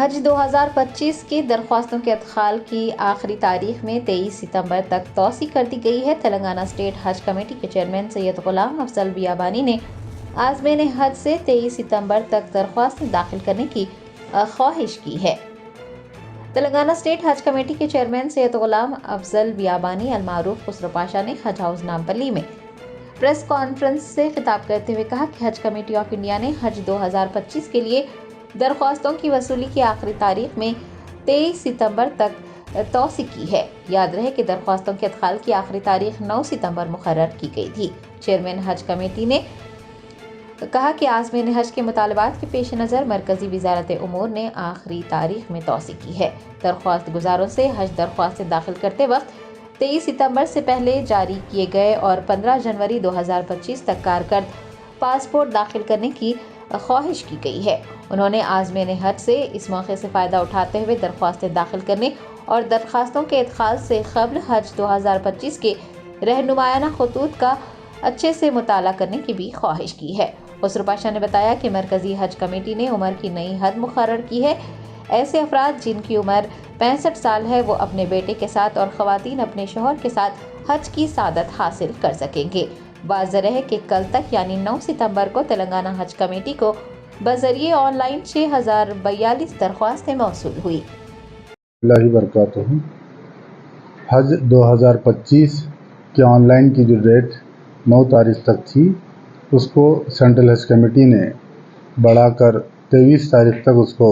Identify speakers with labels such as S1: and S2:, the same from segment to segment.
S1: हज 2025 की दरख्वास्तों के अदखाल की आखिरी तारीख में 23 सितंबर तक तोसी कर दी गई है। तेलंगाना स्टेट हज कमेटी के चेयरमैन सैयद गुलाम अफजल बियाबानी ने आज़मीन हज से 23 सितंबर तक दरख्वास्त दाखिल करने की ख्वाहिश की है। तेलंगाना स्टेट हज कमेटी के चेयरमैन सैयद गुलाम अफजल बियाबानी अलमारूफ खुसरो पाशा ने हज हाउस नामपल्ली में प्रेस कॉन्फ्रेंस से खिताब करते हुए कहा कि हज कमेटी ऑफ इंडिया ने हज 2025 के लिए दरख्वास्तों की वसूली की आखिरी तारीख में 23 सितंबर तक तोसी की है। याद रहे कि दरख्वास्तों के अदखाल की आखिरी तारीख 9 सितंबर मुकर्रर की गई थी। चेयरमैन हज कमेटी ने कहा कि आज़मीन हज के मुतालबात के पेश नज़र मरकजी वजारत उमूर ने आखिरी तारीख में तोसी की है। दरख्वास्त गुजारों से हज दरख्वास्तें दाखिल करते वक्त 23 सितंबर से पहले जारी किए गए और 15 जनवरी 2025 तक कारकर्द पासपोर्ट दाखिल करने की ख्वाहिश की गई है। उन्होंने आज़मीन हज से इस मौके से फ़ायदा उठाते हुए दरख्वास्तें दाखिल करने और दरख्वास्तों के इदखाल से क़ब्ल हज 2025 के रहनुमायाना खतूत का अच्छे से मुताला करने की भी ख्वाहिश की है। खुसरो पाशा ने बताया कि मरकजी हज कमेटी ने उम्र की नई हद मुकर्रर की है। ऐसे अफराद जिनकी उम्र 65 साल है वो अपने बेटे के साथ और ख़वातीन अपने शोहर के साथ हज की सादत हासिल कर सकेंगे। वाज़ेह है कि कल तक यानी 9 सितंबर को तेलंगाना हज कमेटी को बजरिए ऑनलाइन 6042 दरख्वास्तें मौसूल हुई।
S2: हज 2025 के ऑनलाइन की जो डेट 9 तारीख तक थी उसको सेंट्रल हज कमेटी ने बढ़ाकर 23 तारीख तक उसको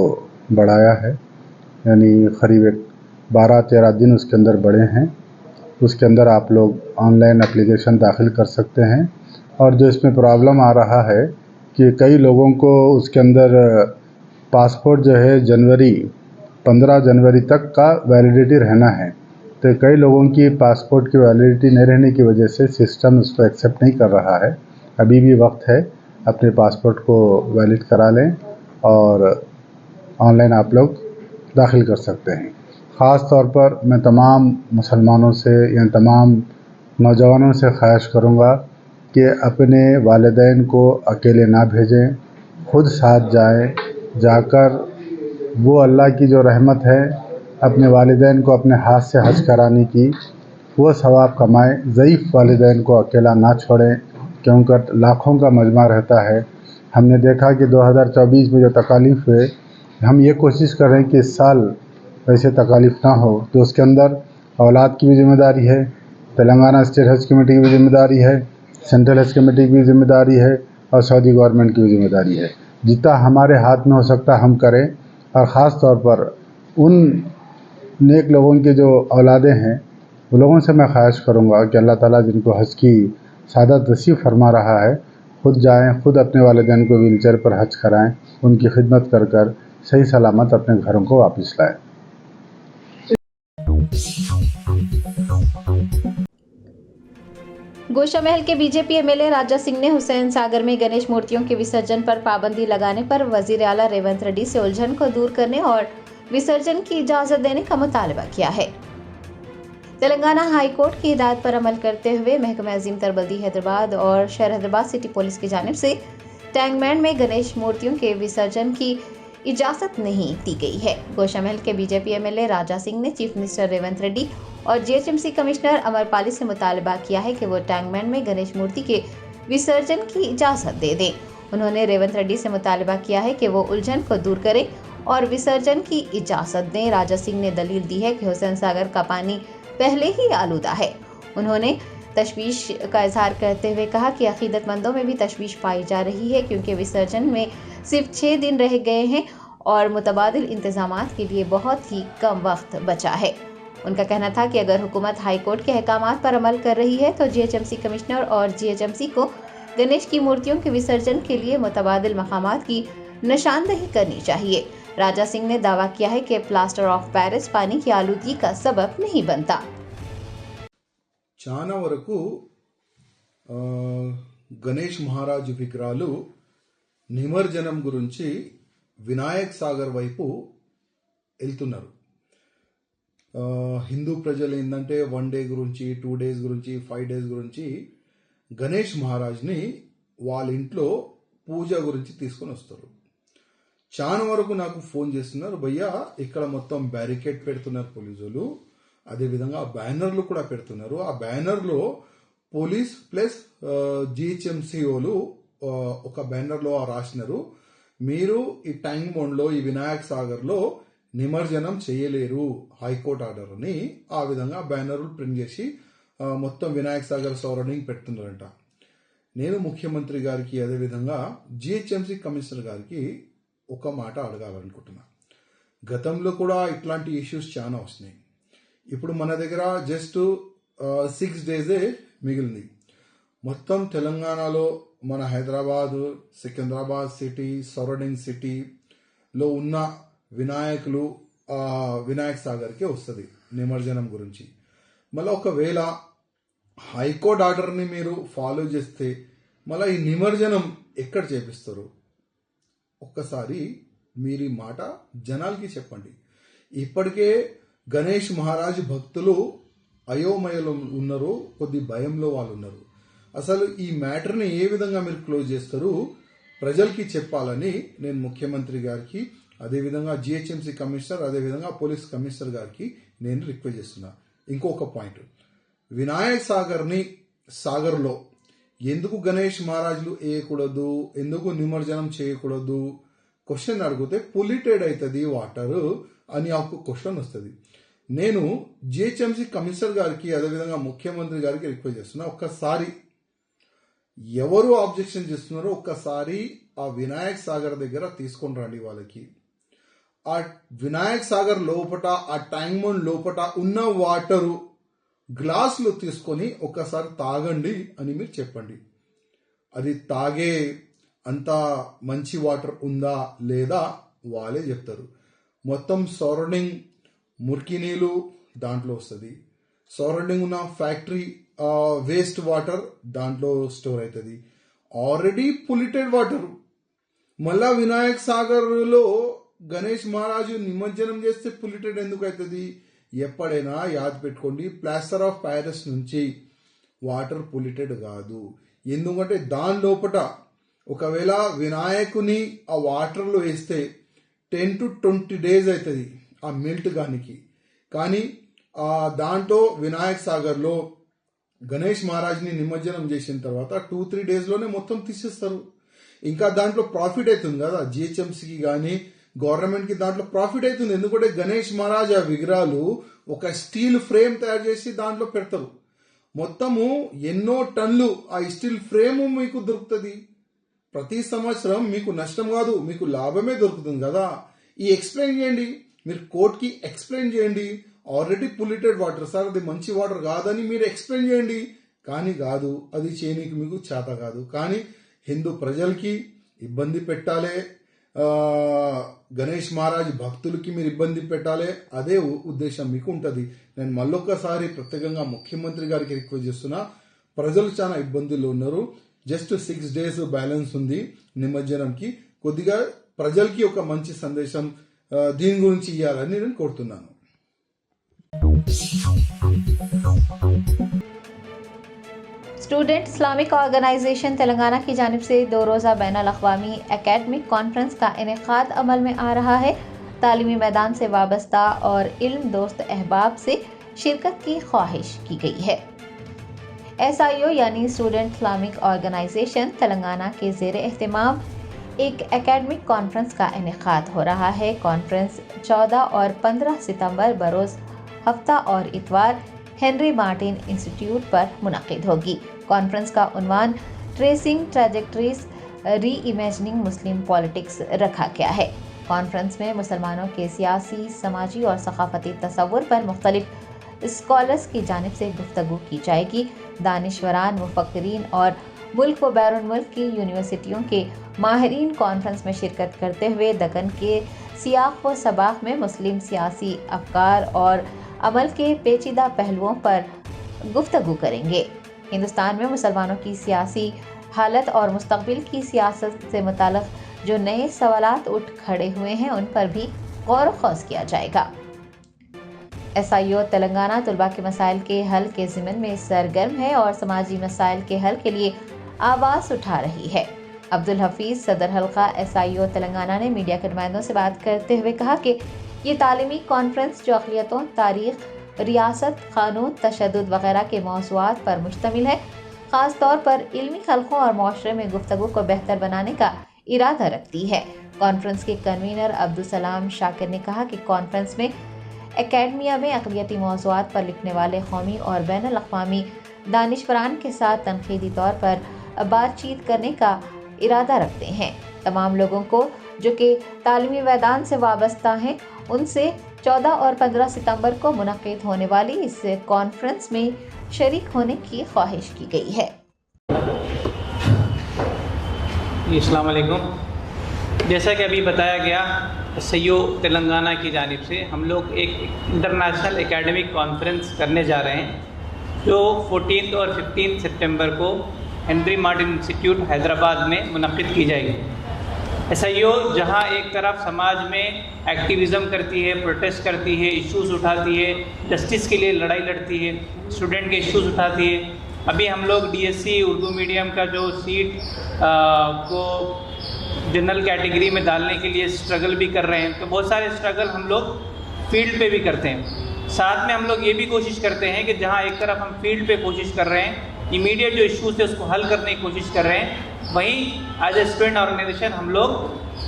S2: बढ़ाया है, यानी करीब 12-13 दिन उसके अंदर बढ़े हैं। उसके अंदर आप लोग ऑनलाइन एप्लीकेशन दाखिल कर सकते हैं। और जो इसमें प्रॉब्लम आ रहा है कि कई लोगों को उसके अंदर पासपोर्ट जो है 15 जनवरी तक का वैलिडिटी रहना है, तो कई लोगों की पासपोर्ट की वैलिडिटी नहीं रहने की वजह से सिस्टम उसको एक्सेप्ट नहीं कर रहा है। अभी भी वक्त है, अपने पासपोर्ट को वैलिड करा लें और ऑनलाइन आप लोग दाखिल कर सकते हैं। ख़ास तौर पर मैं तमाम मुसलमानों से या तमाम नौजवानों से ख्वाहिश करूँगा कि अपने वालिदैन को अकेले ना भेजें, खुद साथ जाएं, जाकर वो अल्लाह की जो रहमत है अपने वालिदैन को अपने हाथ से हज कराने की, वो सवाब कमाएं। ज़ईफ़ वालिदैन को अकेला ना छोड़ें क्योंकि लाखों का मजमा रहता है। हमने देखा कि 2024 में जो तकालीफ हुए, हम ये कोशिश कर रहे हैं कि इस साल वैसे तकालीफ ना हो, तो उसके अंदर औलाद की भी ज़िम्मेदारी है, तेलंगाना स्टेट हज कमेटी की भी ज़िम्मेदारी है, सेंट्रल हज कमेटी की भी ज़िम्मेदारी है और सऊदी गवर्नमेंट की भी ज़िम्मेदारी है। जितना हमारे हाथ में हो सकता हम करें। और ख़ास तौर पर उन नेक लोगों के जो औलादें हैं वो लोगों से मैं ख्वाहिश करूँगा कि अल्लाह ताला जिनको हज की सादत नसीब फरमा रहा है, खुद जाएं, खुद अपने वालिदैन को व्हीलचेयर पर हज कराएं, उनकी खिदमत कर कर सही सलामत अपने घरों को वापस लाएं।
S1: गोशामहल के बीजेपी एमएलए राजा सिंह ने हुसैन सागर में गणेश मूर्तियों के विसर्जन पर पाबंदी लगाने पर वजीर आला रेवंत रेड्डी से उलझन को दूर करने और विसर्जन की इजाजत देने का मुतालबा किया है। तेलंगाना हाई कोर्ट की हिदायत पर अमल करते हुए महकमा अजीम तरबल्दी हैदराबाद और शहर हैदराबाद सिटी पुलिस की जानिब से टैंकबैंड में गणेश मूर्तियों के विसर्जन की इजाजत नहीं दी गई है। गोशामहल के बीजेपी एमएलए राजा सिंह ने चीफ मिनिस्टर रेवंत रेड्डी और जीएचएमसी कमिश्नर अमरपाली से मुतालबा किया है कि वो टैंकबैंड में गणेश मूर्ति के विसर्जन की इजाजत दे दें। उन्होंने रेवंत रेड्डी से मुतालबा किया है कि वो उलझन को दूर करें और विसर्जन की इजाजत दें। राजा सिंह ने दलील दी है कि हुसैन सागर का पानी पहले ही आलूदा है। उन्होंने तशवीश का इजहार करते हुए कहा कि अकीदतमंदों में भी तशवीश पाई जा रही है क्योंकि विसर्जन में सिर्फ 6 दिन रह गए हैं और मुतबादिल इंतजामात के लिए बहुत ही कम वक्त बचा है। उनका कहना था कि अगर हुकूमत हाई कोर्ट के अहकामात पर अमल कर रही है तो जीएचएमसी कमिश्नर और जीएचएमसी को गणेश की मूर्तियों के विसर्जन के लिए मुतबादिल मकामात की निशानदही करनी चाहिए। राजा सिंह ने दावा किया है कि प्लास्टर ऑफ पेरिस पानी की आलूदगी का सबब नहीं बनता।
S3: చాలా వరకు గణేష్ మహారాజు విగ్రహాలు నిమజ్జనం గురించి వినాయక్ సాగర్ వైపు వెళ్తున్నారు. హిందూ ప్రజలు ఏంటంటే 1 డే గురించి 2 డేస్ గురించి 5 డేస్ గురించి గణేష్ మహారాజ్ని వాళ్ళ ఇంట్లో పూజ గురించి తీసుకొని వస్తారు. చాలా వరకు నాకు ఫోన్ చేస్తున్నారు, భయ్యా ఇక్కడ మొత్తం బ్యారికేడ్ పెడుతున్నారు పోలీసులు, అదేవిధంగా బ్యానర్లు కూడా పెడుతున్నారు. ఆ బ్యానర్లో పోలీస్ ప్లస్ జిహెచ్ఎంసీఓలు ఒక బ్యానర్లో రాసినారు, మీరు ఈ ట్యాంక్ బండ్లో ఈ వినాయక్ సాగర్లో నిమజ్జనం చేయలేరు, హైకోర్టు ఆర్డర్ అని ఆ విధంగా బ్యానర్లు ప్రింట్ చేసి మొత్తం వినాయక్ సాగర్ సరౌండింగ్ పెడుతున్నారంట. నేను ముఖ్యమంత్రి గారికి అదేవిధంగా జిహెచ్ఎంసీ కమిషనర్ గారికి ఒక మాట అడగాలనుకుంటున్నా. గతంలో కూడా ఇట్లాంటి ఇష్యూస్ చాలా వస్తున్నాయి. ఇప్పుడు మన దగ్గర జస్ట్ 6 డేసే మిగిలింది. మొత్తం తెలంగాణలో మన హైదరాబాద్, సికింద్రాబాద్ సిటీ, సరౌండింగ్ సిటీలో ఉన్న వినాయకులు వినాయక్ సాగర్కే వస్తుంది నిమజ్జనం గురించి. మళ్ళీ ఒకవేళ హైకోర్టు ఆర్డర్ని మీరు ఫాలో చేస్తే మళ్ళీ ఈ నిమజ్జనం ఎక్కడ చేపిస్తారు? ఒక్కసారి మీరు ఈ మాట జనాలకి చెప్పండి. ఇప్పటికే గణేష్ మహారాజ్ భక్తులు అయోమయలో ఉన్నారు, కొద్ది భయంలో వాళ్ళు ఉన్నారు. అసలు ఈ మ్యాటర్ని ఏ విధంగా మీరు క్లోజ్ చేస్తారు ప్రజలకి చెప్పాలని నేను ముఖ్యమంత్రి గారికి, అదేవిధంగా జిహెచ్ఎంసీ కమిషనర్, అదేవిధంగా పోలీస్ కమిషనర్ గారికి నేను రిక్వెస్ట్ చేస్తున్నా. ఇంకొక పాయింట్, వినాయక్ సాగర్లో ఎందుకు గణేష్ మహారాజులు వేయకూడదు, ఎందుకు నిమజ్జనం చేయకూడదు క్వశ్చన్ అడిగితే పొల్యూటెడ్ అవుతుంది వాటర్ అని ఒక క్వశ్చన్ వస్తుంది. నేను జిహెచ్ఎంసీ కమిషనర్ గారికి అదేవిధంగా ముఖ్యమంత్రి గారికి రిక్వెస్ట్ చేస్తున్నా, ఒక్కసారి ఎవరు ఆబ్జెక్షన్ చేస్తున్నారో ఒక్కసారి ఆ వినాయక్ సాగర్ దగ్గర తీసుకొని రండి. వాళ్ళకి ఆ వినాయక్ సాగర్ లోపట, ఆ ట్యాంక్ బండ్ లోపట ఉన్న వాటరు గ్లాసులు తీసుకొని ఒక్కసారి తాగండి అని మీరు చెప్పండి. అది తాగే అంత మంచి వాటర్ ఉందా లేదా వాళ్ళే చెప్తారు. మొత్తం సరౌండింగ్ మురికి నీళ్ళు దాంట్లో వస్తుంది, సరౌండింగ్ ఉన్న ఫ్యాక్టరీ వేస్ట్ వాటర్ దాంట్లో స్టోర్ అవుతుంది, ఆల్రెడీ పొల్యూటెడ్ వాటర్. మళ్ళా వినాయక్ సాగర్లో గణేష్ మహారాజు నిమజ్జనం చేస్తే పొల్యూటెడ్ ఎందుకు అవుతుంది? ఎప్పుడైనా యాద్ పెట్టుకోండి, ప్లాస్టర్ ఆఫ్ ప్యారిస్ నుంచి వాటర్ పొల్యూటెడ్ కాదు. ఎందుకంటే దాని లోపల ఒకవేళ వినాయకుని ఆ వాటర్లో వేస్తే 10 to 20 days అవుతుంది ఆ మెల్ట్ గానికి. కానీ దాంట్లో వినాయక్ సాగర్లో గణేష్ మహారాజ్ని నిమజ్జనం చేసిన తర్వాత 2-3 daysలోనే మొత్తం తీసేస్తారు. ఇంకా దాంట్లో ప్రాఫిట్ అవుతుంది కదా జిహెచ్ఎంసీకి కానీ గవర్నమెంట్కి, దాంట్లో ప్రాఫిట్ అవుతుంది. ఎందుకంటే గణేష్ మహారాజ్ ఆ విగ్రహాలు ఒక స్టీల్ ఫ్రేమ్ తయారు చేసి దాంట్లో పెడతారు. మొత్తము ఎన్నో టన్నులు ఆ స్టీల్ ఫ్రేమ్ మీకు దొరుకుతుంది. ప్రతి సంవత్సరం మీకు నష్టం కాదు, మీకు లాభమే దొరుకుతుంది కదా. ఈ ఎక్స్ప్లెయిన్ చేయండి, మీరు కోర్టుకి ఎక్స్ప్లెయిన్ చేయండి. ఆల్రెడీ పొల్యూటెడ్ వాటర్ సార్, అది మంచి వాటర్ కాదని మీరు ఎక్స్ప్లెయిన్ చేయండి. కానీ కాదు, అది చేయనీకి మీకు చేత కాదు. కానీ హిందూ ప్రజలకి ఇబ్బంది పెట్టాలి, గణేష్ మహారాజ్ భక్తులకి మీరు ఇబ్బంది పెట్టాలి, అదే ఉద్దేశం మీకు ఉంటుంది. నేను మళ్ళొక్కసారి ప్రత్యేకంగా ముఖ్యమంత్రి గారికి రిక్వెస్ట్ చేస్తున్నా, ప్రజలు చాలా ఇబ్బందుల్లో ఉన్నారు. జస్ట్ 6 days బ్యాలెన్స్ ఉంది నిమజ్జనంకి. కొద్దిగా ప్రజలకి ఒక మంచి సందేశం దీని గురించి ఇవ్వాలని నేను కోరుతున్నాను.
S1: स्टूडेंट इस्लामिक ऑर्गेनाइजेशन तेलंगाना की जानिब से 2 रोज़ा बैनुल अक़वामी एकेडमिक कॉन्फ्रेंस का इनेकाद अमल में आ रहा है। तालीमी मैदान से वाबस्ता और इल्म दोस्त अहबाब से शिरकत की ख्वाहिश की गई है। SIO यानी स्टूडेंट इस्लामिक ऑर्गेनाइजेशन तेलंगाना के ज़ेर एहतमाम एक एकेडमिक कॉन्फ्रेंस का इनेकाद हो रहा है। कॉन्फ्रेंस 14 और 15 सितंबर बरोज़ हफ्ता और इतवार हेनरी मार्टिन इंस्टीट्यूट पर मुनक़िद होगी। कॉन्फ्रेंस का उन्वान ट्रेसिंग ट्रैजेक्टरीज री इमेजिनिंग मुस्लिम पॉलिटिक्स रखा गया है। कॉन्फ्रेंस में मुसलमानों के सियासी, समाजी और सकाफती तसव्वुर पर मुख्तलिफ स्कॉलर्स की जानिब से गुफ्तगू की जाएगी। दानिश्वरान, मुफक्किरीन और मुल्क व बैरून मुल्क की यूनिवर्सिटियों के माहिरीन कॉन्फ्रेंस में शिरकत करते हुए दक्कन के सियाक़ व सबाक़ में मुस्लिम सियासी अफ़कार और अमल के पेचीदा पहलुओं पर गुफ्तगू करेंगे। हिंदुस्तान में मुसलमानों की सियासी हालत और मुस्तक़बिल की सियासत से मुताल्लिक़ जो नए सवालात उठ खड़े हुए हैं उन पर भी गौर ख़ौज़ किया जाएगा। SIO तेलंगाना तलबा के मसाइल के हल के ज़िम्न में सरगर्म है और समाजी मसाइल के हल के लिए आवाज़ उठा रही है। عبدالحفیظ صدر حلقہ SIO تلنگانہ نے میڈیا کے نمائندوں سے بات کرتے ہوئے کہا کہ یہ تعلیمی کانفرنس جو اقلیتوں، تاریخ، ریاست، قانون، تشدد وغیرہ کے موضوعات پر مشتمل ہے، خاص طور پر علمی حلقوں اور معاشرے میں گفتگو کو بہتر بنانے کا ارادہ رکھتی ہے۔ کانفرنس کے کنوینر عبدالسلام شاکر نے کہا کہ کانفرنس میں اکیڈمیا میں اقلیتی موضوعات پر لکھنے والے قومی اور بین الاقوامی دانشوران کے ساتھ تنقیدی طور پر بات چیت کرنے کا ارادہ رکھتے ہیں۔ تمام لوگوں کو جو کہ تعلیمی میدان سے وابستہ ہیں ان سے 14 اور 15 ستمبر کو منعقد ہونے والی اس کانفرنس میں شریک ہونے کی خواہش کی گئی ہے۔
S4: السلام علیکم۔ جیسا کہ ابھی بتایا گیا، SIO تلنگانہ کی جانب سے ہم لوگ ایک انٹرنیشنل اکیڈمک کانفرنس کرنے جا رہے ہیں جو 14 اور 15 ستمبر کو ہنری مارٹن انسٹیٹیوٹ حیدرآباد میں منعقد کی جائے گی۔ SIO جہاں ایک طرف سماج میں ایکٹیویزم کرتی ہے، پروٹیسٹ کرتی ہے، ایشوز اٹھاتی ہے، جسٹس کے لیے لڑائی لڑتی ہے، اسٹوڈنٹ کے ایشوز اٹھاتی ہے۔ ابھی ہم لوگ DSC اردو میڈیم کا جو سیٹ کو جنرل کیٹیگری میں ڈالنے کے لیے اسٹرگل بھی کر رہے ہیں، تو بہت سارے اسٹرگل ہم لوگ فیلڈ پہ بھی کرتے ہیں۔ ساتھ میں ہم لوگ یہ بھی کوشش کرتے ہیں کہ جہاں ایک طرف ہم فیلڈ پہ کوشش کر رہے ہیں، امیڈیٹ جو ایشوز ہے اس کو حل کرنے کی کوشش کر رہے ہیں، وہیں ایز اے اسٹوڈنٹ آرگنائزیشن ہم لوگ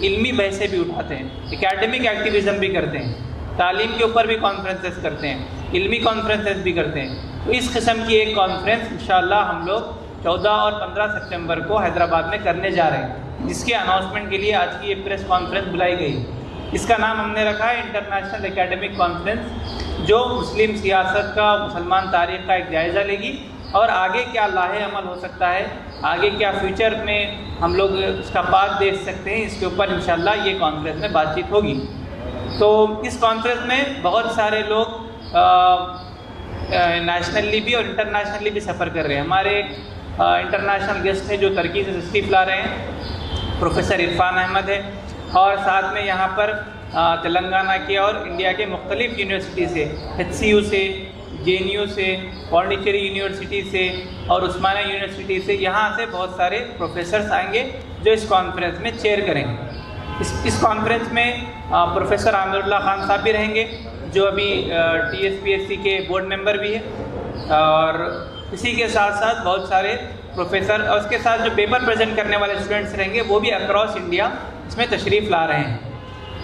S4: علمی بحثیں بھی اٹھاتے ہیں، اکیڈمک ایکٹیویزم بھی کرتے ہیں، تعلیم کے اوپر بھی کانفرنسز کرتے ہیں، علمی کانفرنسز بھی کرتے ہیں۔ تو اس قسم کی ایک کانفرنس انشاءاللہ ہم لوگ 14 اور 15 ستمبر کو حیدرآباد میں کرنے جا رہے ہیں، جس کے اناؤنسمنٹ کے لیے آج کی یہ پریس کانفرنس بلائی گئی۔ اس کا نام ہم نے رکھا ہے انٹرنیشنل اکیڈمک کانفرنس، جو مسلم سیاست کا، مسلمان تاریخ کا ایک جائزہ لے گی اور آگے کیا لاہے عمل ہو سکتا ہے، آگے کیا فیوچر میں ہم لوگ اس کا پاتھ دیکھ سکتے ہیں، اس کے اوپر انشاءاللہ یہ کانفرنس میں بات چیت ہوگی۔ تو اس کانفرنس میں بہت سارے لوگ نیشنلی بھی اور انٹرنیشنلی بھی سفر کر رہے ہیں۔ ہمارے انٹرنیشنل گیسٹ ہیں جو ترکی سے تشریف لا رہے ہیں، پروفیسر عرفان احمد ہے، اور ساتھ میں یہاں پر تلنگانہ کے اور انڈیا کے مختلف یونیورسٹی سے، HCU سے، JNU سے، پانڈیچری یونیورسٹی سے اور عثمانیہ یونیورسٹی سے، یہاں سے بہت سارے پروفیسرز آئیں گے جو اس کانفرنس میں چیئر کریں گے۔ اس کانفرنس میں پروفیسر عامر اللہ خان صاحب بھی رہیں گے جو ابھی TSPSC کے بورڈ ممبر بھی ہیں، اور اسی کے ساتھ ساتھ بہت سارے پروفیسر اور اس کے ساتھ جو پیپر پریزنٹ کرنے والے اسٹوڈنٹس رہیں گے وہ بھی اکراس انڈیا اس میں تشریف لا رہے ہیں۔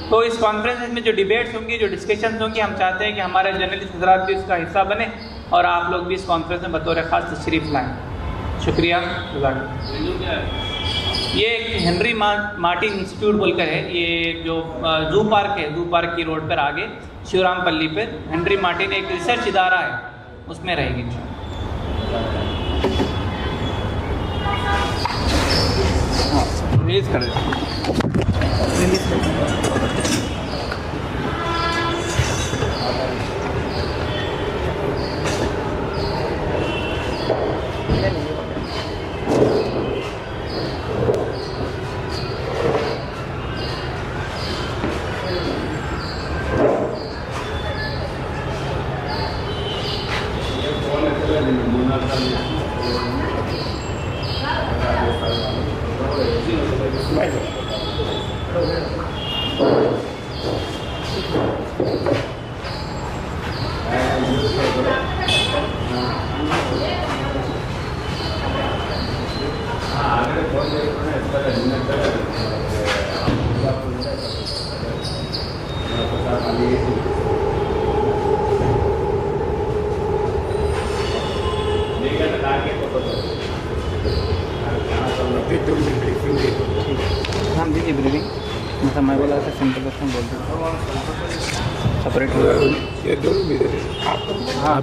S4: تو اس کانفرنس میں جو ڈیبیٹس ہوں گی، جو ڈسکشنز ہوں گی، ہم چاہتے ہیں کہ ہمارے جرنلسٹ حضرات بھی اس کا حصہ بنیں اور آپ لوگ بھی اس کانفرنس میں بطور خاص تشریف لائیں۔ شکریہ۔ یہ ایک ہنری مارٹن انسٹیٹیوٹ بول کر ہے، یہ جو زو پارک ہے، زو پارک کی روڈ پر آگے شیورام پلی پر ہنری مارٹن ایک ریسرچ ادارہ ہے، اس میں رہے گی۔ ریلیز کر میں بولا تھا سمپل بس میں بول دوں سپریٹ ہاں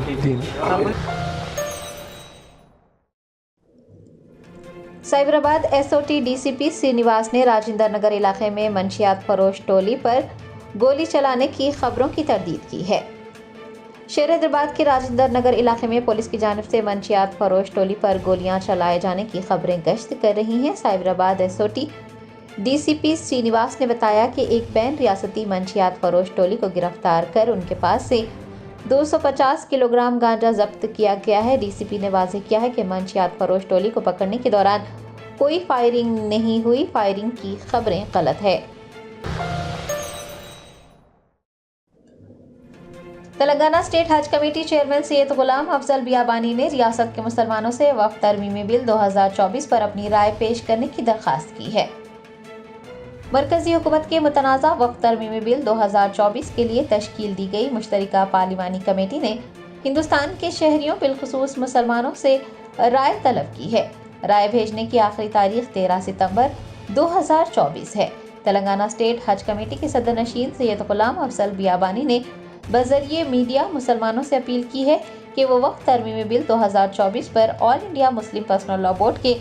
S1: سائبرآباد SOT DCP سرینواس نے راجندر نگر علاقے میں منشیات فروش ٹولی پر گولی چلانے کی خبروں کی تردید کی ہے۔ شہر حیدرآباد کے راجندر نگر علاقے میں پولیس کی جانب سے منشیات فروش ٹولی پر گولیاں چلائے جانے کی خبریں گشت کر رہی ہیں۔ سائبرآباد SOT DCP سرینواس نے بتایا کہ ایک بین ریاستی منشیات فروش ٹولی کو گرفتار کر ان کے پاس سے 250 کلو گرام گانجا ضبط کیا گیا ہے۔ DCP نے واضح کیا ہے کہ منشیات فروش ٹولی کو پکڑنے کے دوران कोई फायरिंग नहीं हुई, फायरिंग की खबरें गलत है। तेलंगाना स्टेट हज कमेटी चेयरमैन सैयद गुलाम अफजल बियाबानी ने रियासत के मुसलमानों से वक्फ तरमीमी बिल 2024 पर अपनी राय पेश करने की दरख्वास्त की है। मरकजी हुकूमत के मुतनाज़ा वक्फ तरमीमी बिल 2024 के लिए तश्कील दी गई मुश्तरका पार्लिमानी कमेटी ने हिंदुस्तान के शहरियों बिलखुसूस मुसलमानों से राय तलब की है। राय भेजने की आखिरी तारीख 13 सितंबर 2024 है। तेलंगाना स्टेट हज कमेटी के सदर नशीन सैयद गुलाम अफजल बियाबानी ने बजरिए मीडिया मुसलमानों से अपील की है कि वो वक्फ तरमीमी बिल 2024 पर all India Muslim personal law board के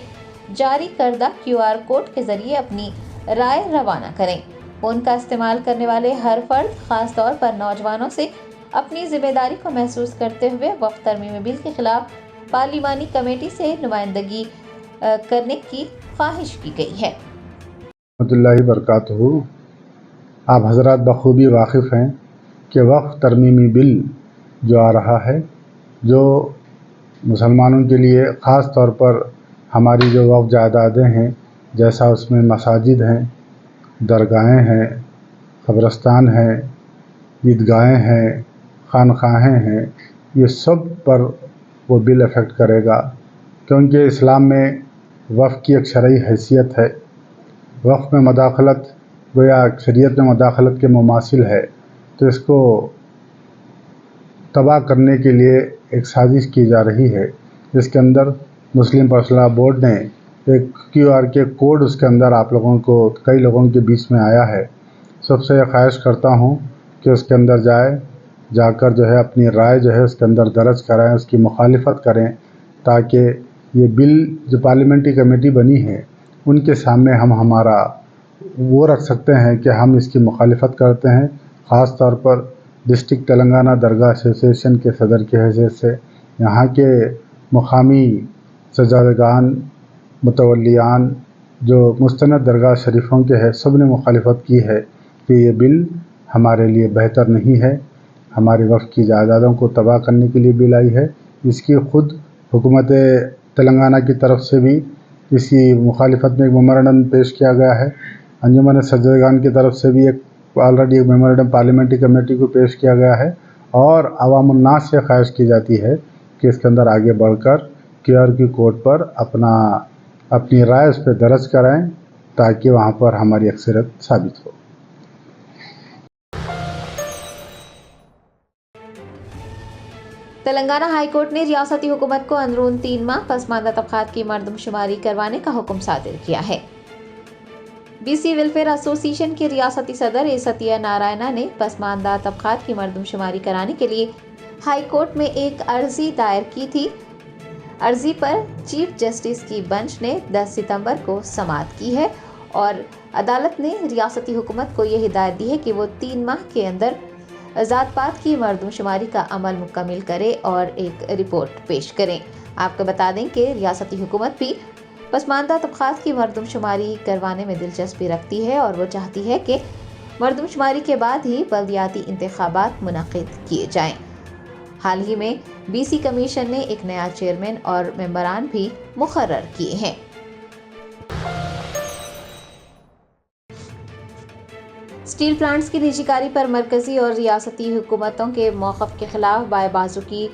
S1: जारी करदा QR कोड के जरिए अपनी राय रवाना करें। फोन का इस्तेमाल करने वाले हर फर्द, खास तौर पर नौजवानों से अपनी जिम्मेदारी को महसूस करते हुए वक्फ तरमीमी बिल के खिलाफ पार्लिमानी कमेटी से नुमाइंदगी करने की ख्वाहिश की गई है।
S2: रहमतुल्लाहि बरकातहू। आप हजरात बखूबी वाकिफ़ हैं कि वक्फ तरमीमी बिल जो आ रहा है, जो मुसलमानों के लिए ख़ास तौर पर हमारी जो वक्फ जायदादें हैं, जैसा उसमें मसाजिद हैं, दरगाहें हैं, क़ब्रस्तान हैं, ईदगाहें हैं, खानखाहें हैं, ये सब पर वो बिल अफेक्ट करेगा, क्योंकि इस्लाम में वक्फ की एक शरई हैसियत है। वक्फ में मदाखलत गोया शरीयत में मदाखलत के मुमासिल है, तो इसको तबाह करने के लिए एक साजिश की जा रही है, जिसके अंदर मुस्लिम पर्सनल लॉ बोर्ड ने एक QR के कोड उसके अंदर आप लोगों को, कई लोगों के बीच में आया है। सबसे ख्वाहिश करता हूँ कि उसके अंदर जाकर जो है अपनी राय जो है उसके अंदर दर्ज कराएं, उसकी मुखालिफत करें, ताकि ये बिल जो पार्लियामेंट्री कमेटी बनी है उनके सामने हम हमारा वो रख सकते हैं कि हम इसकी मुखालिफत करते हैं। ख़ास तौर पर डिस्ट्रिक्ट तेलंगाना दरगाह एसोसिएशन के सदर की हैसियत से यहाँ के मुकामी सजादगान, मुतवल्लियान जो मुस्तनद दरगाह शरीफों के हैं, सब ने मुखालिफत की है कि ये बिल हमारे लिए बेहतर नहीं है, हमारे वक्फ की जायदादों को तबाह करने के लिए बिल आई है। इसकी ख़ुद हुकूमत तेलंगाना की तरफ से भी इसकी मुखालिफत में एक मेमोरेंडम पेश किया गया है। अंजुमन सजादगान की तरफ से भी ऑलरेडी एक मेमोरेंडम पार्लियामेंट्री कमेटी को पेश किया गया है, और अवामुन्नास से ख्वाहिश की जाती है कि इसके अंदर आगे बढ़कर QR की कोड पर अपनी राय उस पर दर्ज कराएं, ताकि वहाँ पर हमारी अक्सरियत साबित हो।
S1: तेलंगाना हाई कोर्ट ने रियासती हुकूमत को अंदरून 3 माह पसमानदा तबकात की मर्दमशुमारी करवाने का हुक्म सादिर किया है। BC वेलफेयर एसोसिएशन के रियासती सदर ए सत्या नारायणा ने पसमानदा तबकात की मर्दमशुमारी कराने के लिए हाई कोर्ट में एक अर्जी दायर की थी। अर्जी पर चीफ जस्टिस की बेंच ने 10 सितंबर को समाअत की है, और अदालत ने रियासती हुकूमत को यह हिदायत दी है कि वो 3 माह के अंदर ज़ात पात की मर्दमशुमारी का अमल मुकम्मल करे और एक रिपोर्ट पेश करें। आपको बता दें कि रियासती हुकूमत भी पसमानदा तबकात की मर्दमशुमारी करवाने में दिलचस्पी रखती है, और वो चाहती है कि मर्दमशुमारी के बाद ही बल्दियाती इंतखाबात मुनक़िद किए जाएं। हाल ही में BC कमीशन ने एक नया चेयरमैन और मेंबरान भी मुकर्रर किए हैं। स्टील प्लांट्स की निजीकारी पर मरकजी और रियासती हुकूमतों के मौक़िफ़ के खिलाफ बाएं बाजू की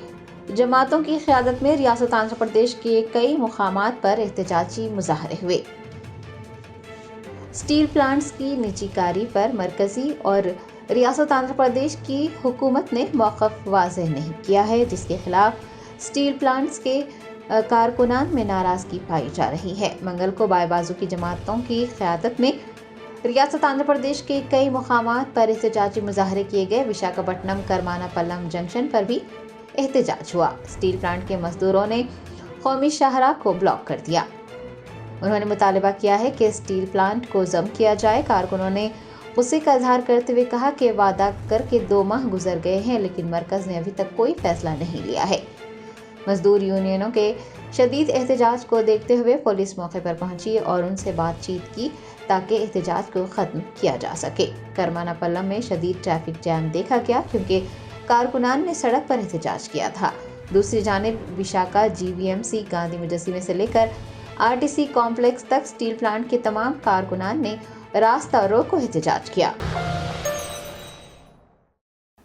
S1: जमातों की क़यादत में रियासत आंध्र प्रदेश के कई मुकामात पर एहतजाजी मुज़ाहरे हुए। स्टील प्लांट्स की निजीकारी पर मरकजी और रियासत आंध्र प्रदेश की हुकूमत ने मौक़िफ़ वाज़ेह नहीं किया है, जिसके खिलाफ स्टील प्लांट्स के कारकुनान में नाराज़गी पाई जा रही है। मंगल को बाएं बाजू की जमातों की क़यादत में रियासत आंध्र प्रदेश के कई मुकामात पर एहतजाजी मुज़ाहरे किए गए। विशाखापट्टनम करमानापल्लम जंक्शन पर भी एहतजाज हुआ। स्टील प्लांट के मजदूरों ने कौमी शाहराह को ब्लॉक कर दिया। उन्होंने मुतालबा किया है कि स्टील प्लांट को ज़ब्त किया जाए। कारकुनों ने गुस्से का इजहार करते हुए कहा कि वादा करके 2 माह गुजर गए हैं, लेकिन मरकज़ ने अभी तक कोई फैसला नहीं लिया है। मजदूर यूनियनों के शदीद एहतजाज को देखते हुए पुलिस मौके पर पहुंची और उनसे बातचीत की ताकि एहतजाज को ख़त्म किया जा सके। करमानापल्लम में शदीद ट्रैफिक जैम देखा गया क्योंकि कारकुनान ने सड़क पर एहतजाज किया था। दूसरी जानिब विशाखा GVMC गांधी मुजस्सिमे से लेकर RTC कॉम्प्लेक्स तक स्टील प्लांट के तमाम कारकुनान ने रास्ता रोको एहतजाज किया।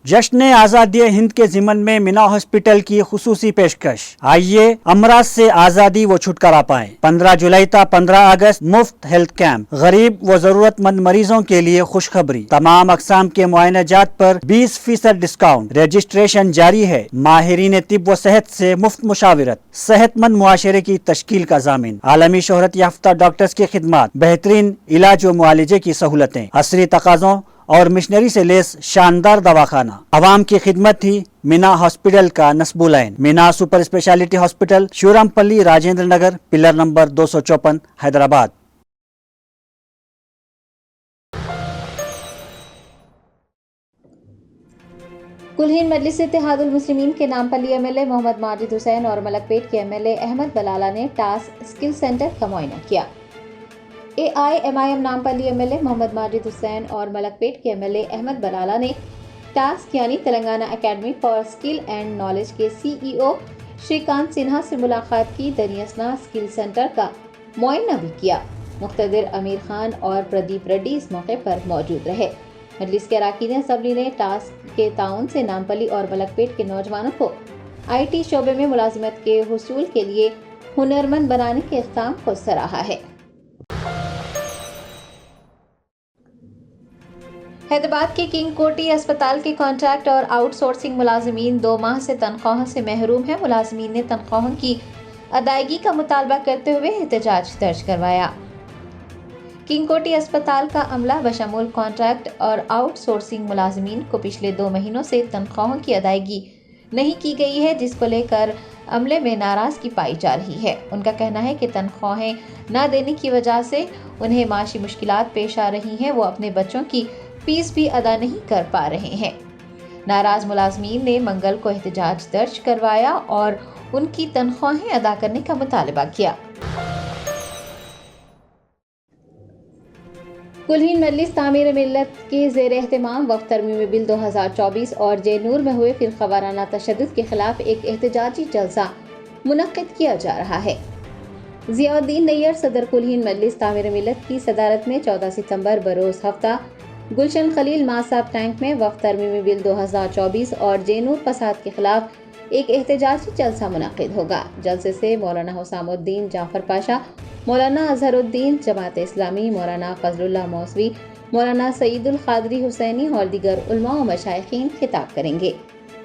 S5: जश्न आज़ादी हिंद के ज़िमन में मीना हॉस्पिटल की खुसूसी पेशकश। आइए अमराज से आज़ादी व छुटकारा पाएं। 15 जुलाई ta 15 अगस्त मुफ्त हेल्थ कैंप। गरीब व ज़रूरतमंद मरीजों के लिए खुशखबरी। तमाम अक़साम के मुआयनाजात पर 20% डिस्काउंट। रजिस्ट्रेशन जारी है। माहिरीन तिब व सेहत से मुफ्त मुशावरत। सेहतमंद मुआशरे की तश्कील का ज़ामिन। आलमी शोहरत याफ्ता डॉक्टर्स की खिदमत। बेहतरीन इलाज व मुआलजे की सहूलतें। असरी तकाज़ों और मिशनरी से लेस शानदार दवाखाना। आवाम की खिदमत थी मीना हॉस्पिटल का नस्बुलैन। Meena super speciality hospital, Shivarampalli, Rajendra Nagar, pillar number 254, Hyderabad.
S1: कुल-हिंद मजलिस इत्तेहादुल मुस्लिमीन के नामपल्ली MLA मोहम्मद माजिद हुसैन और मलकपेट के MLA अहमद बलाला ने टास्क स्किल सेंटर का मुआयना किया। AIMIM नामपल्ली MLA मोहम्मद माजिद हुसैन और मलकपेट के MLA अहमद बलाला ने टास्क यानी Telangana academy for skill and knowledge के CEO श्रीकांत सिन्हा से मुलाकात की। दनियासना स्किल सेंटर का मुआयना भी किया। मुख्तदिर अमीर खान और प्रदीप रेड्डी इस मौके पर मौजूद रहे। मजलिस के अरकान असम्बली ने टास्क के ताउन से नामपल्ली और मलकपेट के नौजवानों को IT शोबे में मुलाजिमत के हुसूल के लिए हुनरमंद बनाने के इक़दाम को सराहा है। हैदराबाद के किंग कोटी अस्पताल के कॉन्ट्रैक्ट और आउटसोर्सिंग मुलाजिमीन 2 माह से तनख्वाहों से महरूम हैं। मुलाजिमीन ने तनख्वाहों की अदायगी का मुतालबा करते हुए एहतजाज दर्ज करवाया। किंग कोटी अस्पताल का अमला बशमूल कॉन्ट्रैक्ट और आउटसोर्सिंग मुलाजिमीन को पिछले 2 महीनों से तनख्वाहों की अदायगी नहीं की गई है, जिसको लेकर अमले में नाराज़गी पाई जा रही है। उनका कहना है कि तनख्वाहें न देने की वजह से उन्हें माशी मुश्किलात पेश आ रही हैं। वो अपने बच्चों की फीस भी अदा नहीं कर पा रहे हैं। नाराज मुलाजमीन ने मंगल को एहतजाज दर्ज करवाया और उनकी तनख्वाहें अदा करने का मुतालबा किया। कुल-हिंद मजलिस तामीर मिल्लत के ज़ेर एहतमाम वफ़द तरमीमी बिल 2024 और जेनूर में हुए फिरक़वाराना तशद्दुद के खिलाफ एक एहतजाजी जलसा मुनक़्क़िद किया जा रहा है। ज़ियाउद्दीन नैयर सदर कुल-हिंद मजलिस तामीर मिल्लत की सदारत में 14 सितंबर बरोज़ हफ्ता गुलशन खलील मासाब टैंक में वफ़द तरमीमी बिल 2024 और जेनूर फसाद के खिलाफ एक एहतजाजी जलसा मुनक़्क़िद होगा। जलसे से मौलाना हुसामुद्दीन जाफ़र पाशा, मौलाना अज़हरुद्दीन जमात इस्लामी, मौलाना फ़ज़लुल्लाह मौसवी, मौलाना सईदुल क़ादरी हुसैनी और दीगर उलमा व मशाइख़ीन खिताब करेंगे।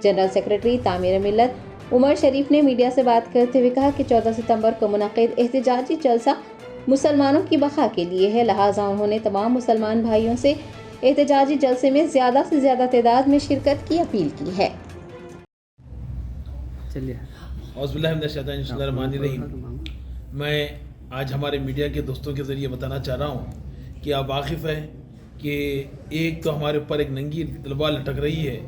S1: जनरल सेक्रेटरी तामीर मिल्लत उमर शरीफ ने मीडिया से बात करते हुए कहा कि 14 सितंबर को मुनक़्क़िद एहतजाजी जलसा मुसलमानों की बक़ा के लिए है, लिहाजा उन्होंने तमाम मुसलमान भाइयों से एहतजाजी जलसे में ज़्यादा से ज़्यादा तादाद में शिरकत की अपील की है।
S6: मैं आज हमारे मीडिया के दोस्तों के ज़रिए बताना चाह रहा हूँ कि आप वाकिफ़ हैं कि एक तो हमारे ऊपर एक नंगी तलवार लटक रही है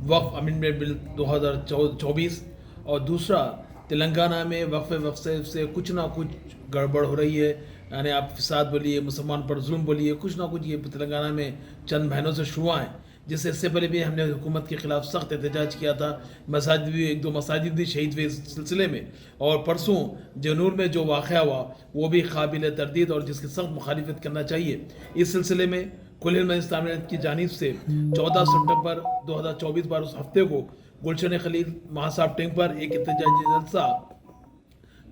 S6: वक्फ अमेंडमेंट बिल 2024 और दूसरा तेलंगाना में वक्फ से कुछ ना कुछ गड़बड़ हो रही है। यानी आप फसाद बोलिए, मुसलमान पर जुल्म बोलिए, कुछ ना कुछ ये तेलंगाना में चंद महीनों से शुरू हैं, जिससे इससे पहले भी हमने हुकूमत के ख़िलाफ़ सख्त एहतजाज किया था। मसाजिद भी 1-2 मसाजिद भी शहीद हुए इस सिलसिले में, और परसों जनूर में जो वाक़या हुआ वो भी काबिल तरदीद और जिसकी सख्त मुखालिफत करना चाहिए। इस सिलसिले में कुल-हिंद मजलिस तामीर की जानिब से 14 सितंबर 2024 बार उस हफ्ते को गुलशन खलील महासाब टैंक पर एक एहतजाजी जलसा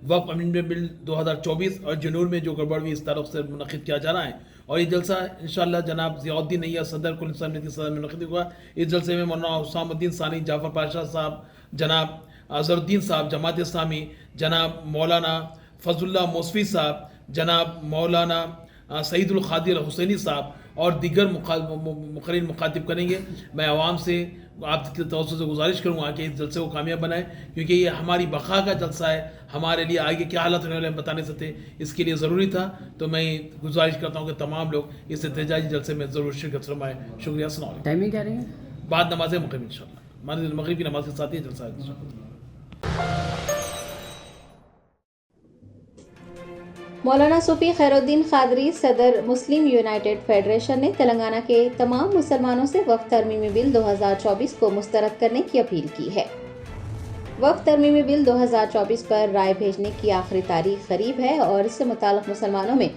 S6: वक्फ अमेंडमेंट बिल 2024 और जनूर में जो गड़बड़ हुई इस ताल्लुक़ से मुनक़्क़िद किया जा रहा है। और ये जलसा इंशाअल्लाह जनाब ज़ियाउद्दीन नैयर सदर कुल समिति की सदर में मुनक़्क़िद हुआ। इस जलसे में मौलाना हुसामुद्दीन सानी जाफ़र पाशा साहब, जनाब अज़हरुद्दीन साहब जमात इस्लामी, जनाब मौलाना फ़ज़लुल्लाह मौसवी साहब, जनाब मौलाना सईदुल क़ादरी हुसैनी साहब और दीगर मुक़र्रिरीन मुखातिब करेंगे। मैं आवाम से आपकी तवज्जो से गुजारिश करूँगा कि इस जलसे को कामयाब बनाएं, क्योंकि ये हमारी बक़ा का जलसा है। हमारे लिए आगे क्या हालत होने वाले हम बता नहीं सकते, इसके लिए ज़रूरी था। तो मैं गुजारिश करता हूँ कि तमाम लोग इस एहतजाजी जलसे में ज़रूर शिरकत फरमाएं। शुक्रिया। अस्सलाम वालेकुम।
S7: टाइमिंग क्या रही है?
S6: बाद नमाज़ मग़रिब इंशाअल्लाह, मग़रिब की नमाज़ के साथ ही जलसा है इंशाअल्लाह।
S1: मौलाना सूफी खैरुद्दीन क़ादरी सदर मुस्लिम यूनाइटेड फेडरेशन ने तेलंगाना के तमाम मुसलमानों से वक्फ तरमीमी बिल 2024 को मुस्तरद करने की अपील की है। वक्फ तरमीमी बिल 2024 पर राय भेजने की आखिरी तारीख करीब है और इससे मुताल्लिक़ मुसलमानों में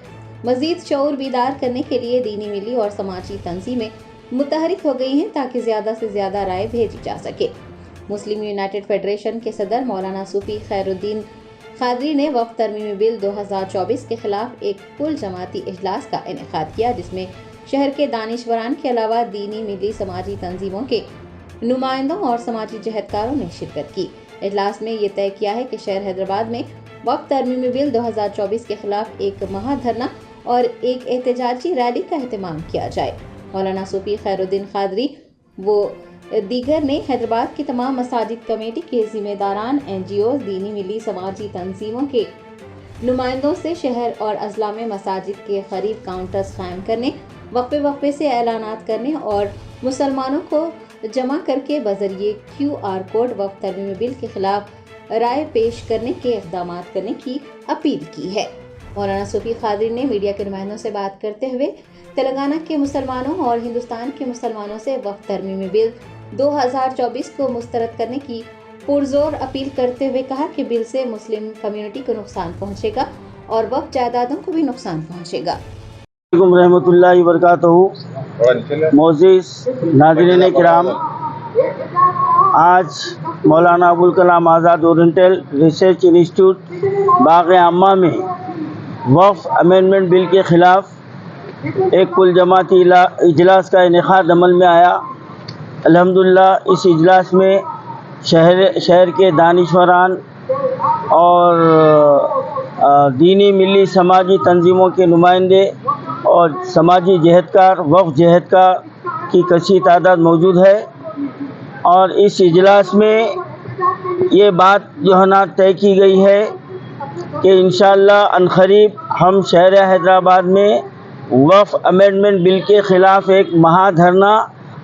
S1: मज़ीद शऊर बीदार करने के लिए दीनी मिली और समाजी तंजीमें मुतहरिक हो गई हैं ताकि ज़्यादा से ज़्यादा राय भेजी जा सके। मुस्लिम यूनाइटेड फेडरेशन के सदर मौलाना सूफी खैरुद्दीन खादरी ने वक्फ तरमीमी बिल 2024 के खिलाफ एक कुल जमाती इजलास का इनेकाद किया, जिसमें शहर के दानिशवरान के अलावा दीनी मिली समाजी तंजीमों के नुमाइंदों और समाजी जहदकारों ने शिरकत की। इजलास में ये तय किया है कि शहर हैदराबाद में वक्फ तरमीमी बिल 2024 के खिलाफ एक महाधरना और एक एहतजाजी रैली का एहतमाम किया जाए। मौलाना सूफी खैरुद्दीन खादरी वो दीगर ने हैदराबाद की तमाम मसाजिद कमेटी के जिम्मेदारान, NGOs, दीनी मिली समाजी तंजीमों के नुमाइंदों से शहर और अजला में मसाजिद के करीब काउंटर्स कायम करने, वक्फे से ऐलानात करने और मुसलमानों को जमा करके बजरिए QR कोड वक्फ तरमीमी बिल के खिलाफ राय पेश करने के इक़दाम करने की अपील की है। मौलाना सूफी खादरी ने मीडिया के नुमाइंदों से बात करते हुए तेलंगाना के मुसलमानों और हिंदुस्तान के मुसलमानों से वक्फ तरमीमी बिल 2024 को मुस्तरद करने की पुरजोर अपील करते हुए कहा कि बिल से मुस्लिम कम्युनिटी को नुकसान पहुंचेगा और वक्फ जायदादों को भी नुकसान पहुंचेगा।
S7: रहमतुल्लाहि व बरकातहू। मोअज़्ज़िज़ नाज़रीन किराम, आज Maulana Abul Kalam Azad oriental research institute बाग़ आमा में वक्फ अमेंडमेंट बिल के ख़िलाफ़ एक कुल जमाती इजलास का इनेकाद अमल में आया। अल्हम्दुलिल्लाह इस इजलास में शहर के दानिशवरान और दीनी मिली समाजी तंजीमों के नुमाइंदे और समाजी जहदकार, वक्फ जहदकार की कसी तादाद मौजूद है। और इस इजलास में ये बात जो है ना तय की गई है कि इंशाअल्लाह अनक़रीब हम शहर हैदराबाद में वक्फ अमेंडमेंट बिल के ख़िलाफ़ एक महाधरना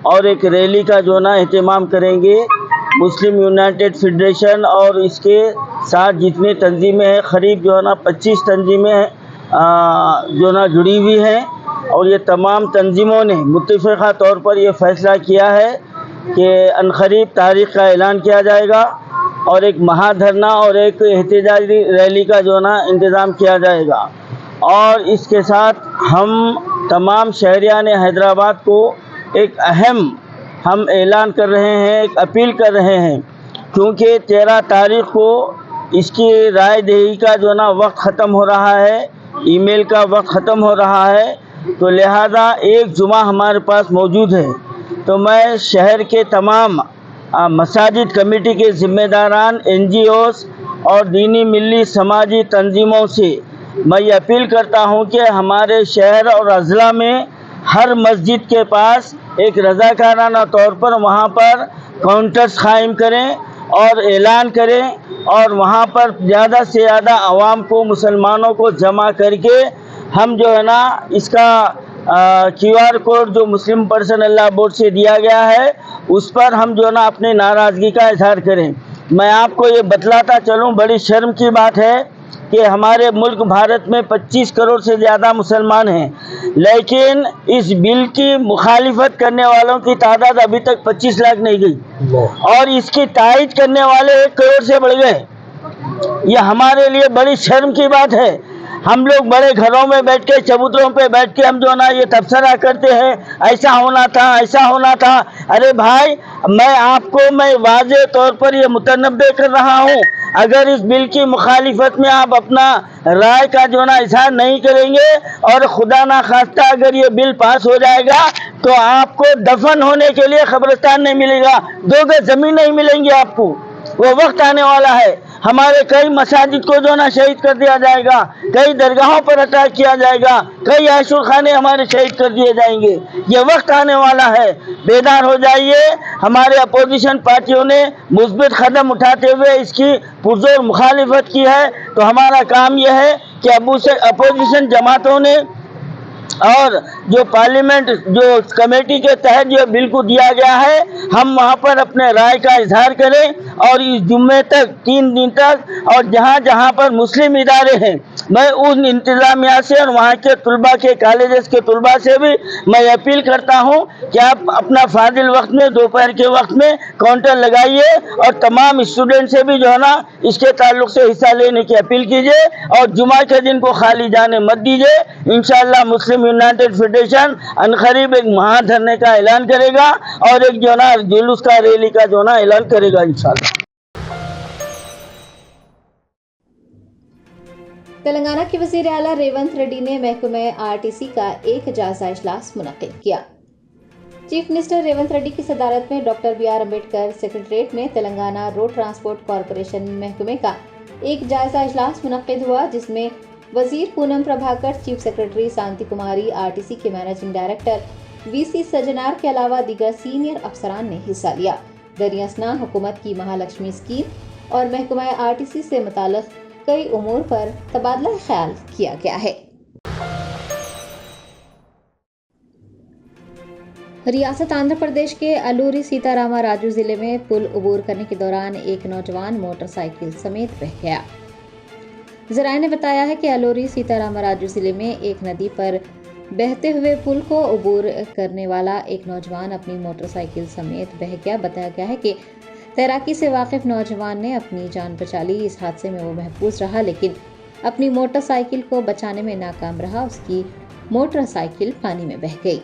S7: और एक रैली का जो ना एहतमाम करेंगे। मुस्लिम यूनाइटेड फेडरेशन और इसके साथ जितने तंजीमें हैं, करीब जो है ना 25 तंजीमें जो ना जुड़ी हुई हैं, और ये तमाम तंजीमों ने मुत्तफ़िक़ा तौर पर ये फ़ैसला किया है कि अनक़रीब तारीख़ का ऐलान किया जाएगा और एक महाधरना और एक एहतजाजी रैली का जो ना इंतज़ाम किया जाएगा। और इसके साथ हम तमाम शहरियान हैदराबाद को एक अहम हम ऐलान कर रहे हैं, एक अपील कर रहे हैं, क्योंकि 13 तारीख़ को इसकी राय दही का जो ना वक्त ख़त्म हो रहा है, ईमेल का वक्त ख़त्म हो रहा है, तो लिहाजा एक जुमा हमारे पास मौजूद है। तो मैं शहर के तमाम मसाजिद कमेटी के ज़िम्मेदारान, NGOs और दीनी मिली समाजी तंजीमों से मैं ये अपील करता हूँ कि हमारे शहर और अजला में हर मस्जिद के पास एक रज़ाकाराना तौर पर वहाँ पर काउंटर्स कायम करें और ऐलान करें और वहाँ पर ज़्यादा से ज़्यादा आवाम को, मुसलमानों को जमा करके हम जो है ना इसका QR कोड जो मुस्लिम पर्सनल लॉ बोर्ड से दिया गया है उस पर हम जो ना अपनी नाराज़गी का इजहार करें। मैं आपको ये बतलाता चलूँ, बड़ी शर्म की बात है कि हमारे मुल्क भारत में 25 करोड़ से ज़्यादा मुसलमान हैं, लेकिन इस बिल की मुखालिफत करने वालों की तादाद अभी तक 25 लाख नहीं गई और इसकी तायीद करने वाले 1 करोड़ से बढ़ गए। यह हमारे लिए बड़ी शर्म की बात है। हम लोग बड़े घरों में बैठ के, चबूतरों पे बैठ के हम जो ना ये तबसरा करते हैं, ऐसा होना था, ऐसा होना था। अरे भाई, मैं वाज़े तौर पर ये मुतनब्बे कर रहा हूँ, अगर इस बिल की मुखालिफत में आप अपना राय का जो ना इजहार नहीं करेंगे और खुदा ना खास्ता अगर ये बिल पास हो जाएगा तो आपको दफन होने के लिए कब्रिस्तान नहीं मिलेगा, 2 गज ज़मीन नहीं मिलेंगी आपको। वो वक्त आने वाला है, हमारे कई मसाजिद को जो ना शहीद कर दिया जाएगा, कई दरगाहों पर अटैक किया जाएगा, कई आशुर खाने हमारे शहीद कर दिए जाएंगे। ये वक्त आने वाला है, बेदार हो जाइए। हमारे अपोजिशन पार्टियों ने मुस्बित कदम उठाते हुए इसकी पुरजोर मुखालिफत की है, तो हमारा काम यह है कि अपोजिशन जमातों ने और जो पार्लियामेंट जो कमेटी के तहत जो बिल को दिया गया है, हम वहाँ पर अपने राय का इजहार करें और इस जुम्मे तक 3 दिन तक, और जहाँ जहाँ पर मुस्लिम इदारे हैं, मैं उन इंतजामिया से और वहाँ के तलबा के कॉलेजेस के तलबा से भी मैं अपील करता हूँ कि आप अपना फाजिल वक्त में, दोपहर के वक्त में काउंटर लगाइए और तमाम स्टूडेंट से भी जो है ना इसके ताल्लुक से हिस्सा लेने की अपील कीजिए और जुमा के दिन को खाली जाने मत दीजिए। इंशाअल्लाह मुस्लिम यूनाइटेड फेडरेशन अनकरीब एक महाधरने का ऐलान करेगा और एक जो ना जुलूस का, रैली का जो ना ऐलान करेगा इंशाअल्लाह।
S1: तेलंगाना के वज़ीर आला रेवंत रेड्डी ने महकमे आरटीसी का एक जायजा इजलास मुनक्किद किया। चीफ मिनिस्टर रेवंत रेड्डी की सदारत में डॉक्टर BR अम्बेडकर सेक्रेटरीट में तेलंगाना रोड ट्रांसपोर्ट कॉरपोरेशन महकमे का एक जायजा इजलास मुनक्किद हुआ, जिसमें वजीर पूनम प्रभाकर, चीफ सेक्रेटरी शांति कुमारी, आरटीसी के मैनेजिंग डायरेक्टर VC सजनार के अलावा दीगर सीनियर अफसरान ने हिस्सा लिया। दरिया स्नान, हुकूमत की महालक्ष्मी स्कीम और महकमा आरटीसी से मुताल्लिक़ कई उमूर पर तबादला ख्याल किया गया है। रियासत आंध्र प्रदेश के अलूरी सीतारामा राजू जिले में पुल अबूर करने के दौरान एक नौजवान मोटरसाइकिल समेत बह गया। ज़राए ने बताया है कि अलूरी सीतारामा राजू जिले में एक नदी पर बहते हुए पुल को अबूर करने वाला एक नौजवान अपनी मोटरसाइकिल समेत बह गया। बताया गया है कि तैराकी से वाकिफ नौजवान ने अपनी जान बचा ली। इस हादसे में वो महफूज रहा, लेकिन अपनी मोटरसाइकिल को बचाने में नाकाम रहा। उसकी मोटरसाइकिल पानी में बह गई।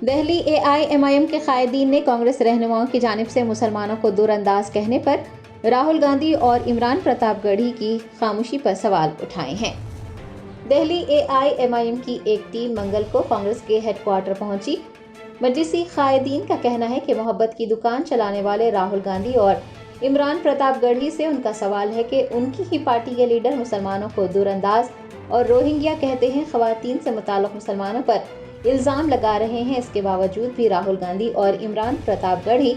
S1: दिल्ली AIMIM के कायदीन ने कांग्रेस रहनुमाओं की जानिब से मुसलमानों को दूरअंदाज कहने पर राहुल गांधी और इमरान प्रतापगढ़ी की खामोशी पर सवाल उठाए हैं। दिल्ली AIMIM की एक टीम मंगल को कांग्रेस के हेडक्वार्टर पहुंची। मजलिसी कायदीन का कहना है कि मोहब्बत की दुकान चलाने वाले राहुल गांधी और इमरान प्रतापगढ़ी से उनका सवाल है कि उनकी ही पार्टी के लीडर मुसलमानों को दूरअंदाज और रोहिंग्या कहते हैं। खवातीन से मुताल्लिक़ मुसलमानों पर इल्ज़ाम लगा रहे हैं। इसके बावजूद भी राहुल गांधी और इमरान प्रतापगढ़ी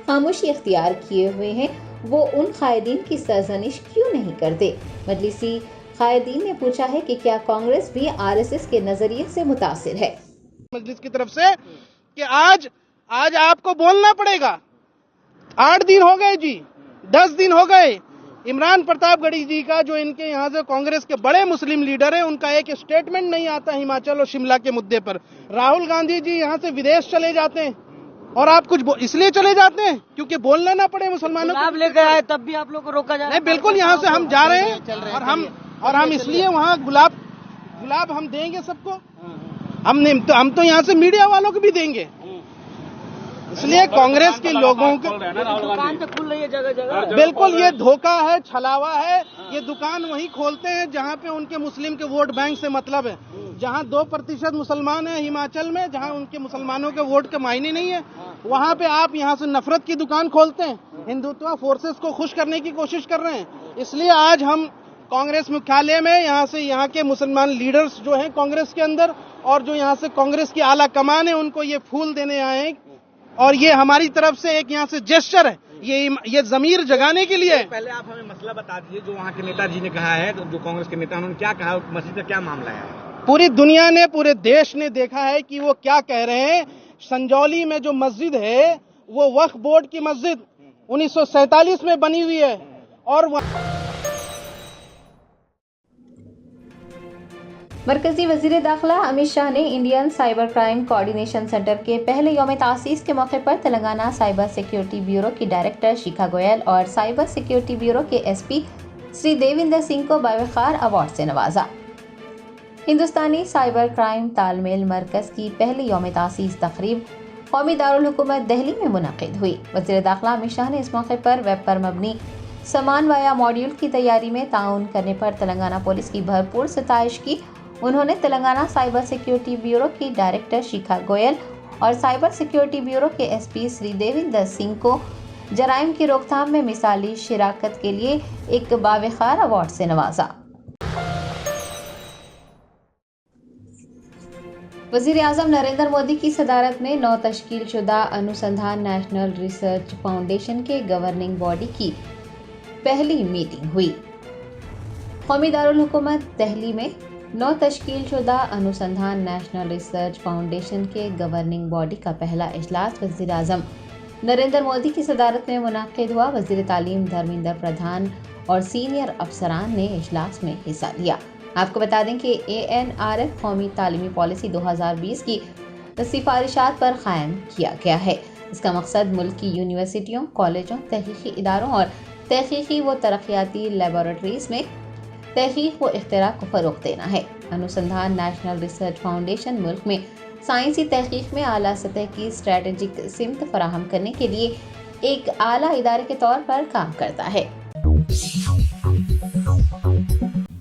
S1: खामोशी इख्तियार किए हुए हैं। वो उन कायदीन की सरजनिश क्यों नहीं करते? मजलिसी कायदीन ने पूछा है कि क्या कांग्रेस भी RSS के नजरिए से मुतासिर है।
S8: मजलिस की तरफ से कि आज आपको बोलना पड़ेगा। 8 दिन हो गए जी, 10 दिन हो गए। इमरान प्रतापगढ़ी जी का, जो इनके यहाँ से कांग्रेस के बड़े मुस्लिम लीडर हैं, उनका एक स्टेटमेंट नहीं आता हिमाचल और शिमला के मुद्दे पर। राहुल गांधी जी यहाँ से विदेश चले जाते हैं और आप कुछ इसलिए चले जाते हैं क्योंकि बोलना ना पड़े मुसलमानों को।
S7: लेकर आए तब भी आप लोग को रोका जा रहा है।
S8: नहीं, बिल्कुल यहाँ से हम जा रहे हैं और हम इसलिए वहाँ गुलाब हम देंगे सबको। हम तो यहाँ से मीडिया वालों को भी देंगे। इसलिए कांग्रेस के लोगों को
S7: दुकान तो खुल रही है जगह जगह।
S8: बिल्कुल ये धोखा है, छलावा है। ये दुकान वहीं खोलते हैं जहां पे उनके मुस्लिम के वोट बैंक से मतलब है। जहां 2% मुसलमान हैं हिमाचल में, जहां उनके मुसलमानों के वोट के मायने नहीं है, वहां पे आप यहां से नफरत की दुकान खोलते हैं। हिंदुत्व फोर्सेस को खुश करने की कोशिश कर रहे हैं। इसलिए आज हम कांग्रेस मुख्यालय में यहाँ के मुसलमान लीडर्स जो हैं कांग्रेस के अंदर और जो यहाँ से कांग्रेस की आला कमान है, उनको ये फूल देने आए हैं और ये हमारी तरफ से एक यहाँ से जेस्चर है, ये ज़मीर जगाने के लिए है।
S9: पहले आप हमें मसला बता दीजिए, जो वहाँ के नेताजी ने कहा है, जो कांग्रेस के नेता उन्होंने क्या कहा, मस्जिद का क्या मामला है?
S8: पूरी दुनिया ने, पूरे देश ने देखा है कि वो क्या कह रहे हैं। संजौली में जो मस्जिद है वो वक्फ बोर्ड की मस्जिद 1947 में बनी हुई है और
S1: मरकजी वजीर दाखिला अमित शाह ने Indian cyber crime coordination centre के पहले यौम तासीस के मौके पर तेलंगाना साइबर सिक्योरिटी ब्यूरो की डायरेक्टर शिखा गोयल और साइबर सिक्योरिटी ब्यूरो के एसपी श्री देविंदर सिंह को बावखार अवार्ड से नवाजा। हिंदुस्तानी साइबर क्राइम तालमेल मरकज की पहली यौम तासीस तकरीब कौमी दारुल हुकूमत दिल्ली में मुनक़िद हुई। वज़ीर दाखिला अमित शाह ने इस मौके पर वेब पर मबनी समान वाया मॉड्यूल की तैयारी में ताउन करने पर तेलंगाना पुलिस की भरपूर सताइश की। उन्होंने तेलंगाना साइबर सिक्योरिटी ब्यूरो की डायरेक्टर शिखा गोयल और साइबर सिक्योरिटी ब्यूरो के एसपी श्री देविंदर सिंह को जराइम की रोकथाम में मिसाली शिराकत के लिए एक बावखार अवार्ड से नवाजा। वज़ीर आज़म नरेंद्र मोदी की सदारत में नौ तश्कील शुदा अनुसंधान नेशनल रिसर्च फाउंडेशन के गवर्निंग बॉडी की पहली मीटिंग हुई। कौमी दारुल हुकूमत दिल्ली में नौ तश्कील शुदा अनुसंधान नेशनल रिसर्च फाउंडेशन के गवर्निंग बॉडी का पहला इजलास वज़ीर आज़म नरेंद्र मोदी की सदारत में मुनक़िद हुआ। वज़ीर तालीम धर्मेंद्र प्रधान और सीनियर अफसरान ने इजलास में हिस्सा लिया। आपको बता दें कि ANRF कौमी तालीमी पॉलिसी 2020 की सिफारिशात पर कायम किया गया है। इसका मकसद मुल्क की यूनिवर्सिटियों, कॉलेजों, तहक़ीक़ी इदारों और तहक़ीक़ी व तरक्याती लेबॉरेटरीज़ में तहक़ीक़ व इख्तिरा को फ़रोग़ देना है। अनुसंधान नेशनल रिसर्च फाउंडेशन मुल्क में साइंसी तहक़ीक़ में आला सतह की स्ट्रैटेजिक सिमत फराहम करने के लिए एक आला इदारे के तौर पर काम करता है।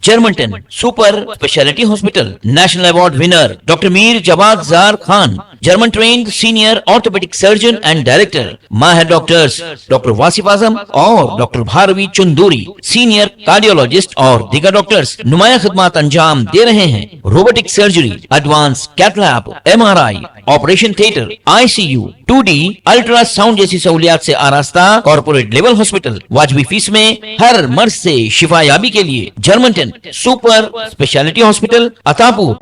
S10: जर्मनटन super speciality hospital national award winner doctor Mir Jawad Zar Khan, German trained senior orthopaedic surgeon and director, माहिर डॉक्टर्स डॉक्टर वासिफ आजम और doctor Bharvi Chanduri, senior cardiologist और दीगर डॉक्टर्स नुमाया खिदमत अंजाम दे रहे हैं। Robotic surgery, advance cath lab, MRI, operation theatre, ICU, 2D ultrasound जैसी सहूलियात से आरास्ता कॉर्पोरेट लेवल हॉस्पिटल। वाजबी फीस में हर मर्ज से शिफायाबी के लिए Germanton super speciality hospital, Attapur.